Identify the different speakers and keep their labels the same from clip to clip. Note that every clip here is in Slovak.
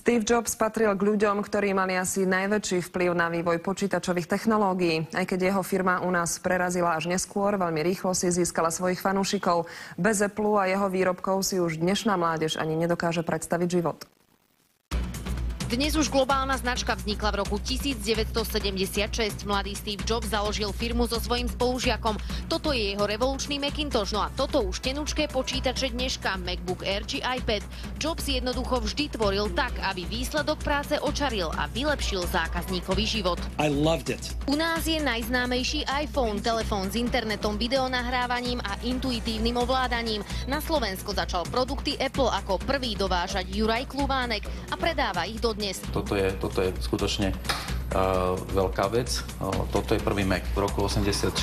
Speaker 1: Steve Jobs patril k ľuďom, ktorí mali asi najväčší vplyv na vývoj počítačových technológií. Aj keď jeho firma u nás prerazila až neskôr, veľmi rýchlo si získala svojich fanúšikov. Bez Apple a jeho výrobkov si už dnešná mládež ani nedokáže predstaviť život.
Speaker 2: Dnes už globálna značka vznikla v roku 1976. Mladý Steve Jobs založil firmu so svojím spolužiakom. Toto je jeho revolučný Macintosh, no a toto už tenučké počítače dneška, MacBook Air či iPad. Jobs jednoducho vždy tvoril tak, aby výsledok práce očaril a vylepšil zákazníkový život.
Speaker 3: I loved it.
Speaker 2: U nás je najznámejší iPhone, telefón s internetom, videonahrávaním a intuitívnym ovládaním. Na Slovensko začal produkty Apple ako prvý dovážať Juraj Kluvánek a predáva ich dodnes.
Speaker 4: Toto je skutočne veľká vec. Toto je prvý Mac. V roku 86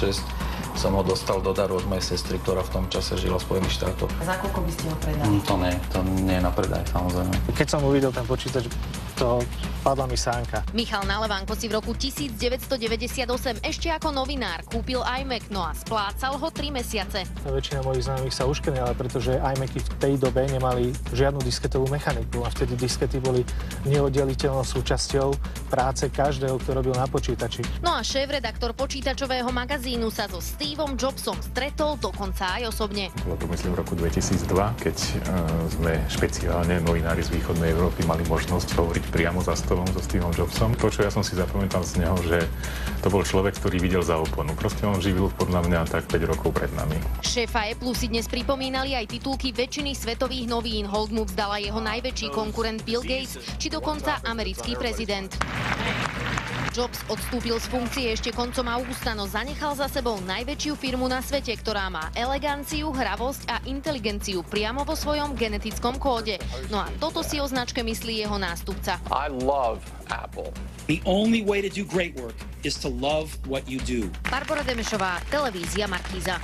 Speaker 4: som ho dostal do daru od mojej sestry, ktorá v tom čase žila v Spojených štátoch.
Speaker 2: Za koľko by ste ho predali?
Speaker 4: To nie je na predaj, samozrejme.
Speaker 5: Keď som uvidel ten počítač, to padla mi sánka.
Speaker 2: Michal Nalevánko si v roku 1998 ešte ako novinár kúpil iMac, no a splácal ho 3 mesiace.
Speaker 5: Väčšina mojich známych sa uškrnila, pretože iMacy v tej dobe nemali žiadnu disketovú mechaniku a vtedy diskety boli neoddeliteľnou súčasťou práce každého, kto robil na počítači.
Speaker 2: No a šéf-redaktor počítačového magazínu sa so Steveom Jobsom stretol dokonca aj osobne.
Speaker 6: Bolo to myslím v roku 2002, keď sme špeciálne novinári z východnej Európy mali možnosť hovoriť priamo za stolom so Steveom Jobsom. To, čo ja som si zapamätal z neho, že to bol človek, ktorý videl za oponu. Proste on živil podľa mňa tak 5 rokov pred nami.
Speaker 2: Šéfa Apple si dnes pripomínali aj titulky väčšiny svetových novín. Hold mu vzdala jeho najväčší konkurent Bill Gates, či dokonca americký prezident. Jobs odstúpil z funkcie ešte koncom augusta, no zanechal za sebou najväčšiu firmu na svete, ktorá má eleganciu, hravosť a inteligenciu priamo vo svojom genetickom kóde. No a toto si o značke myslí jeho nástupca.
Speaker 7: I love Apple.
Speaker 3: The only way to do great work is to love what you do.
Speaker 2: Barbora Demešová, televízia Markíza.